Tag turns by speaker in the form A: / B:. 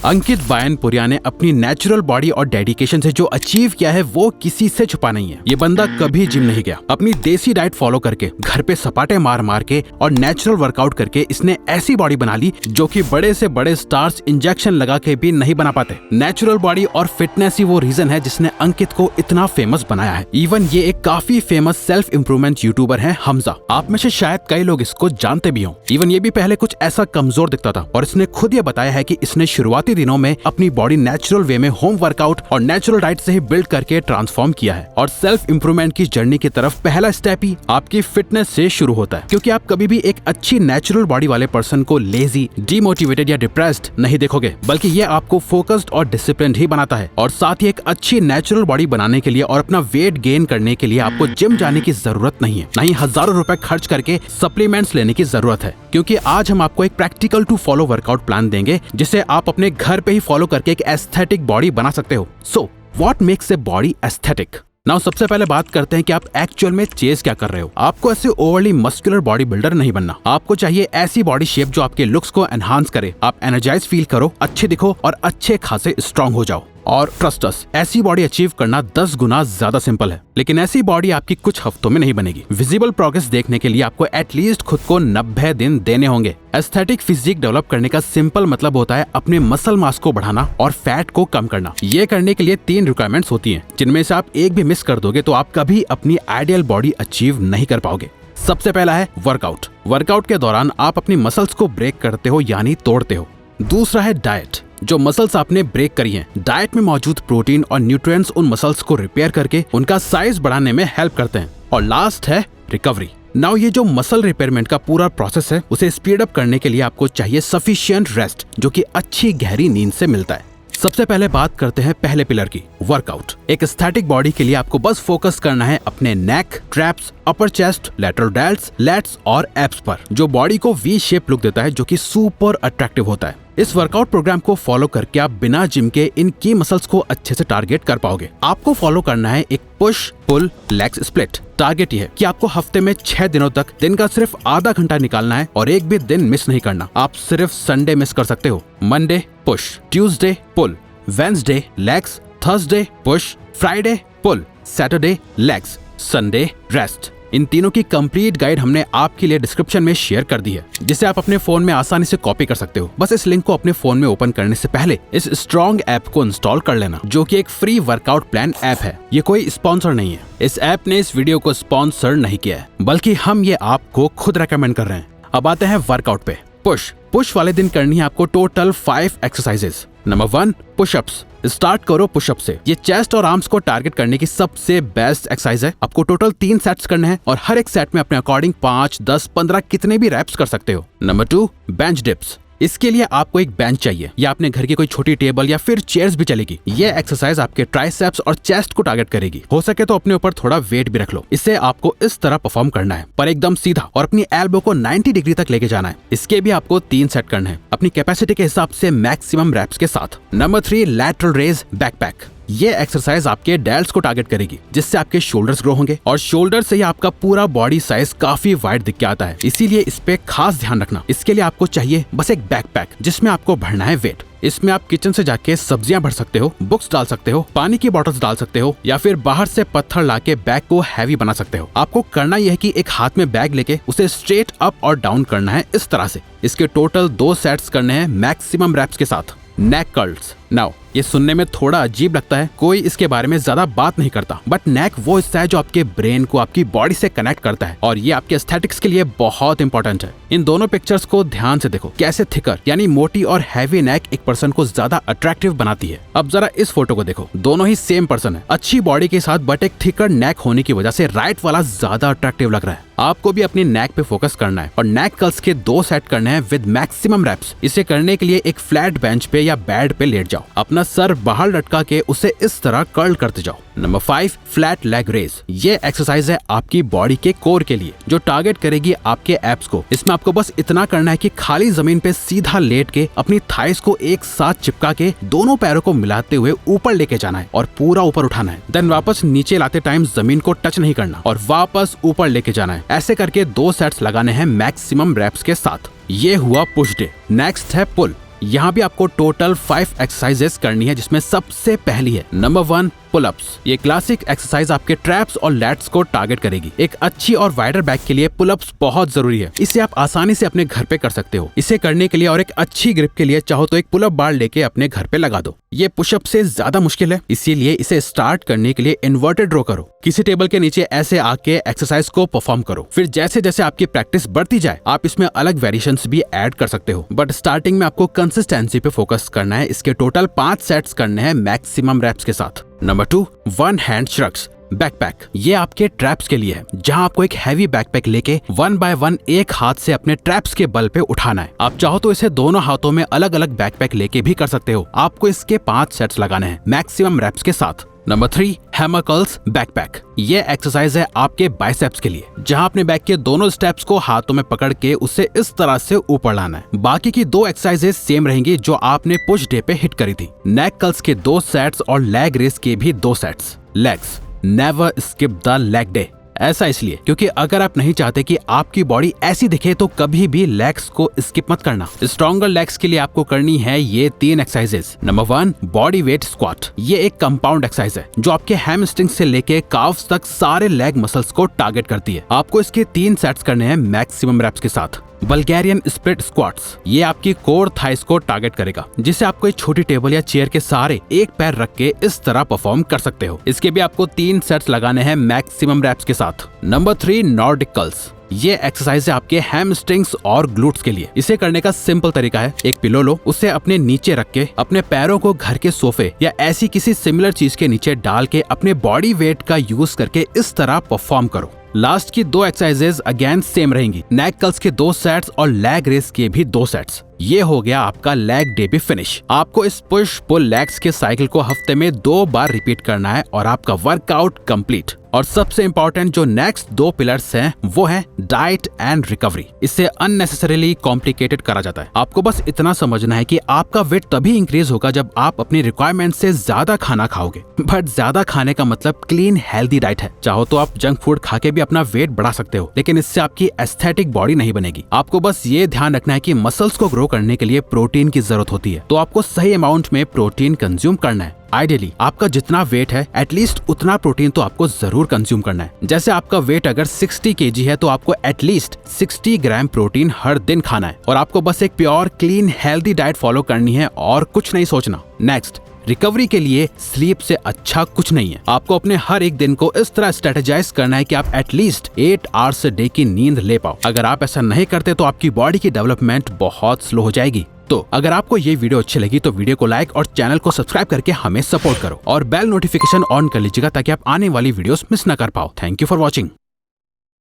A: अंकित बायनपुरिया ने अपनी natural body और डेडिकेशन से जो अचीव किया है वो किसी से छुपा नहीं है। ये बंदा कभी जिम नहीं गया, अपनी देसी डाइट फॉलो करके घर पे सपाटे मार मार के और नेचुरल वर्कआउट करके इसने ऐसी बॉडी बना ली जो कि बड़े से बड़े स्टार्स इंजेक्शन लगा के भी नहीं बना पाते। नेचुरल बॉडी और फिटनेस ही वो रीजन है जिसने अंकित को इतना फेमस बनाया है। इवन ये एक काफी फेमस सेल्फ इंप्रूवमेंट यूट्यूबर है हमजा। आप में से शायद कई लोग इसको जानते भी हों। इवन ये भी पहले कुछ ऐसा कमजोर दिखता था और इसने खुद ये बताया है कि इसने शुरुआती दिनों में अपनी बॉडी नेचुरल वे में होम वर्कआउट और नेचुरल डाइट से ही बिल्ड करके ट्रांसफॉर्म किया है। और सेल्फ इंप्रूवमेंट की जर्नी की तरफ पहला स्टेप ही आपकी फिटनेस से शुरू होता है, क्योंकि आप कभी भी एक अच्छी नेचुरल बॉडी वाले पर्सन को लेजी, डीमोटिवेटेड या डिप्रेस्ड नहीं देखोगे, बल्कि ये आपको फोकस्ड और डिसिप्लिन्ड ही बनाता है। और साथ ही एक अच्छी नेचुरल बॉडी बनाने के लिए और अपना वेट गेन करने के लिए आपको जिम जाने की जरूरत नहीं है, ना ही हजारों रुपए खर्च करके सप्लीमेंट्स लेने की जरूरत है। क्योंकि आज हम आपको एक practical to follow workout plan देंगे जिसे आप अपने घर पे ही फॉलो करके एक एस्थेटिक बॉडी बना सकते हो। So what makes a body aesthetic? Now सबसे पहले बात करते हैं कि आप एक्चुअल में चेज क्या कर रहे हो। आपको ऐसे ओवरली मस्कुलर बॉडी बिल्डर नहीं बनना। आपको चाहिए ऐसी बॉडी शेप जो आपके लुक्स को एनहांस करे, आप एनर्जाइज फील करो, अच्छे दिखो और अच्छे खासे स्ट्रॉन्ग हो जाओ। और ट्रस्ट अस, ऐसी बॉडी अचीव करना 10 गुना ज्यादा सिंपल है, लेकिन ऐसी बॉडी आपकी कुछ हफ्तों में नहीं बनेगी। विजिबल प्रोग्रेस देखने के लिए आपको एटलीस्ट खुद को 90 दिन देने होंगे। एस्थेटिक फिजिक डेवलप करने का सिंपल मतलब होता है अपने मसल मास को बढ़ाना और फैट को कम करना। ये करने के लिए 3 रिक्वायरमेंट्स होती हैं, जिनमें से आप एक भी मिस कर दोगे तो आप कभी अपनी आइडियल बॉडी अचीव नहीं कर पाओगे। सबसे पहला है वर्कआउट। वर्कआउट के दौरान आप अपनी मसल्स को ब्रेक करते हो यानी तोड़ते हो। दूसरा है डाइट। जो मसल्स आपने ब्रेक करी हैं, डाइट में मौजूद प्रोटीन और न्यूट्रिएंट्स उन मसल्स को रिपेयर करके उनका साइज बढ़ाने में हेल्प करते हैं। और लास्ट है रिकवरी। नाउ ये जो मसल रिपेयरमेंट का पूरा प्रोसेस है उसे स्पीड अप करने के लिए आपको चाहिए सफिशिएंट रेस्ट, जो कि अच्छी गहरी नींद से मिलता है। सबसे पहले बात करते हैं पहले पिलर की, वर्कआउट। एक एस्थेटिक बॉडी के लिए आपको बस फोकस करना है अपने neck, traps, upper chest, lateral delts, lats और एब्स पर, जो बॉडी को वी शेप लुक देता है, जो कि सुपर अट्रैक्टिव होता है। इस वर्कआउट प्रोग्राम को फॉलो करके आप बिना जिम के इन की मसल्स को अच्छे से टारगेट कर पाओगे। आपको फॉलो करना है एक push pull legs split. Target ये है कि आपको हफ्ते में 6 दिनों तक दिन का सिर्फ आधा घंटा निकालना है और एक भी दिन मिस नहीं करना। आप सिर्फ संडे मिस कर सकते हो। Monday push, Tuesday pull, Wednesday legs, Thursday push, Friday pull, Saturday legs, Sunday rest. इन तीनों की कंप्लीट गाइड हमने आपके लिए डिस्क्रिप्शन में शेयर कर दी है, जिसे आप अपने फोन में आसानी से कॉपी कर सकते हो। बस इस लिंक को अपने फोन में ओपन करने से पहले इस स्ट्रॉन्ग ऐप को इंस्टॉल कर लेना, जो कि एक फ्री वर्कआउट प्लान ऐप है। ये कोई स्पॉन्सर नहीं है। इस ऐप ने इस वीडियो को स्पॉन्सर नहीं किया है, बल्कि हम ये आपको खुद रेकमेंड कर रहे हैं। अब आते हैं वर्कआउट पे। पुश वाले दिन करनी है आपको total 5 exercises. Number 1 pushups. Start करो पुशअप से। ये चेस्ट और आर्म्स को टारगेट करने की सबसे बेस्ट एक्सरसाइज है। आपको टोटल 3 सेट्स करने हैं और हर एक सेट में अपने अकॉर्डिंग 5, 10, 15 कितने भी रैप्स कर सकते हो। Number 2 bench dips. इसके लिए आपको एक बेंच चाहिए या अपने घर की कोई छोटी टेबल या फिर चेयर्स भी चलेगी। ये एक्सरसाइज आपके ट्राइसेप्स और चेस्ट को टारगेट करेगी। हो सके तो अपने ऊपर थोड़ा वेट भी रख लो। इससे आपको इस तरह परफॉर्म करना है, पर एकदम सीधा, और अपनी एल्बो को 90 डिग्री तक लेके जाना है। इसके भी आपको 3 सेट करने हैं अपनी कैपेसिटी के हिसाब से मैक्सिमम रैप्स के साथ। Number 3 lateral raise backpack. ये एक्सरसाइज आपके डेल्ट्स को टारगेट करेगी, जिससे आपके शोल्डर्स ग्रो होंगे और शोल्डर से ही आपका पूरा बॉडी साइज काफी वाइड दिख के आता है। इसीलिए इस पे खास ध्यान रखना। इसके लिए आपको चाहिए बस एक बैकपैक, जिसमें आपको भरना है वेट। इसमें आप किचन से जाके सब्जियां भर सकते हो, बुक्स डाल सकते हो, पानी की बॉटल्स डाल सकते हो, या फिर बाहर से पत्थर लाके बैग को हैवी बना सकते हो। आपको करना यह है कि एक हाथ में बैग लेके उसे स्ट्रेट अप और डाउन करना है इस तरह से। इसके टोटल 2 सेट्स करने हैं मैक्सिमम रैप्स के साथ। नेक कर्ल्स। नाउ ये सुनने में थोड़ा अजीब लगता है, कोई इसके बारे में ज्यादा बात नहीं करता, बट नेक वो हिस्सा है जो आपके ब्रेन को आपकी बॉडी से कनेक्ट करता है, और ये आपके एस्थेटिक्स के लिए बहुत इंपॉर्टेंट है। इन दोनों पिक्चर्स को ध्यान से देखो, कैसे थिकर यानी मोटी और हैवी नेक एक पर्सन को ज्यादा अट्रैक्टिव बनाती है। अब जरा इस फोटो को देखो, दोनों ही सेम पर्सन है, अच्छी बॉडी के साथ, बट एक थिकर नेक होने की वजह से राइट वाला ज्यादा अट्रैक्टिव लग रहा है। आपको भी अपनी नेक पे फोकस करना है और नेक कर्ल्स के 2 सेट करने हैं विद मैक्सिमम रैप्स। इसे करने के लिए एक फ्लैट बेंच पे या बेड पे लेट जाओ, अपना सर बाहर लटका के उसे इस तरह कर्ल करते जाओ। Number 5 flat leg raise. ये एक्सरसाइज है आपकी बॉडी के कोर के लिए, जो टारगेट करेगी आपके एब्स को। इसमें आपको बस इतना करना है कि खाली जमीन पे सीधा लेट के अपनी थाइस को एक साथ चिपका के दोनों पैरों को मिलाते हुए ऊपर लेके जाना है और पूरा ऊपर उठाना है। देन वापस नीचे लाते टाइम जमीन को टच नहीं करना और वापस ऊपर लेके जाना है। ऐसे करके 2 सेट्स लगाने हैं मैक्सिमम रैप्स के साथ। ये हुआ पुश डे। नेक्स्ट है पुल। यहाँ भी आपको टोटल 5 एक्सरसाइजेस करनी है, जिसमें सबसे पहली है नंबर 1 पुलअप्स। ये क्लासिक एक्सरसाइज आपके ट्रैप्स और लैट्स को टारगेट करेगी। एक अच्छी और वाइडर बैक के लिए पुलअप्स बहुत जरूरी है। इसे आप आसानी से अपने घर पे कर सकते हो। इसे करने के लिए और एक अच्छी ग्रिप के लिए चाहो तो एक पुलअप बार लेके अपने घर पे लगा दो। ये पुशअप से ज्यादा मुश्किल है, इसीलिए इसे स्टार्ट करने के लिए इन्वर्टेड रो करो। किसी टेबल के नीचे ऐसे आके एक्सरसाइज को परफॉर्म करो। फिर जैसे जैसे आपकी प्रैक्टिस बढ़ती जाए आप इसमें अलग वेरिएशंस भी ऐड कर सकते हो, बट स्टार्टिंग में आपको कंसिस्टेंसी पे फोकस करना है। इसके टोटल 5 सेट्स करने हैं मैक्सिमम रेप्स के साथ। Number 2 1 hand shrugs backpack. ये आपके ट्रैप्स के लिए है, जहां आपको एक हैवी बैकपैक लेके 1 बाय 1 एक हाथ से अपने ट्रैप्स के बल पे उठाना है। आप चाहो तो इसे दोनों हाथों में अलग अलग बैकपैक लेके भी कर सकते हो। आपको इसके 5 सेट्स लगाने हैं मैक्सिमम रेप्स के साथ। Number 3 hammer curls backpack. ये एक्सरसाइज है आपके बाइसेप्स के लिए, जहां अपने बैक के दोनों स्टेप्स को हाथों में पकड़ के उसे इस तरह से ऊपर लाना है। बाकी की 2 एक्सरसाइजेस सेम रहेंगी जो आपने पुश डे पे हिट करी थी। नेक कर्ल्स के 2 सेट्स और लेग रेस के भी 2 sets. Legs never skip the leg day. ऐसा इसलिए क्योंकि अगर आप नहीं चाहते कि आपकी बॉडी ऐसी दिखे तो कभी भी लेग्स को स्किप मत करना। स्ट्रॉन्गर लेग्स के लिए आपको करनी है ये 3 exercises. Number 1 body weight squat. ये एक कंपाउंड एक्सरसाइज है जो आपके हैमस्ट्रिंग से लेके काफ्स तक सारे लेग मसल्स को टारगेट करती है। आपको इसके 3 सेट्स करने हैं मैक्सिमम रेप्स के साथ। Bulgarian split squats. ये आपकी कोर थाइस को टारगेट करेगा, जिसे आप कोई छोटी टेबल या चेयर के सहारे एक पैर रख के इस तरह परफॉर्म कर सकते हो। इसके भी आपको 3 सेट्स लगाने हैं मैक्सिमम रेप्स के साथ। Number 3 Nordic curls. ये एक्सरसाइज है आपके हैमस्ट्रिंग्स और ग्लूट्स के लिए। इसे करने का सिंपल तरीका है, एक पिलो लो, उसे अपने नीचे रख के अपने पैरों को घर के सोफे या ऐसी किसी सिमिलर चीज के नीचे डाल के अपने बॉडी वेट का यूज करके इस तरह परफॉर्म करो। लास्ट की 2 एक्सरसाइजेस अगेन सेम रहेंगी। नेक कर्ल्स के 2 सेट्स और लेग रेस के भी 2 सेट्स। ये हो गया आपका लेग डे भी फिनिश। आपको इस पुश पुल लेग्स के साइकिल को हफ्ते में 2 बार रिपीट करना है और आपका वर्कआउट कंप्लीट। और सबसे इंपॉर्टेंट जो नेक्स्ट 2 पिलर्स हैं वो है डाइट एंड रिकवरी। इससे अननेसेसरीली कॉम्प्लिकेटेड करा जाता है। आपको बस इतना समझना है कि आपका वेट तभी इंक्रीज होगा जब आप अपनी रिक्वायरमेंट से ज्यादा खाना खाओगे। बट ज्यादा खाने का मतलब क्लीन हेल्दी डाइट है। चाहो तो आप जंक फूड खा के भी अपना वेट बढ़ा सकते हो, लेकिन इससे आपकी एस्थेटिक बॉडी नहीं बनेगी। आपको बस ये ध्यान रखना है कि मसल्स को ग्रो करने के लिए प्रोटीन की जरूरत होती है, तो आपको सही अमाउंट में प्रोटीन कंज्यूम करना है। आइडियली आपका जितना वेट है एटलीस्ट उतना प्रोटीन तो आपको जरूर कंज्यूम करना है। जैसे आपका वेट अगर 60 kg है तो आपको एटलीस्ट 60 ग्राम प्रोटीन हर दिन खाना है। और आपको बस एक pure clean healthy diet follow करनी है और कुछ नहीं सोचना। नेक्स्ट रिकवरी के लिए स्लीप से अच्छा कुछ नहीं है। आपको अपने हर एक दिन को इस तरह स्ट्रेटेजाइज करना है कि आप एटलीस्ट 8 आवर्स डे की नींद ले पाओ। अगर आप ऐसा नहीं करते तो आपकी बॉडी की डेवलपमेंट बहुत स्लो हो जाएगी। तो अगर आपको ये वीडियो अच्छी लगी तो वीडियो को लाइक और चैनल को सब्सक्राइब करके हमें सपोर्ट करो और बेल नोटिफिकेशन ऑन कर लीजिएगा ताकि आप आने वाली वीडियोस मिस ना कर पाओ। Thank you for watching.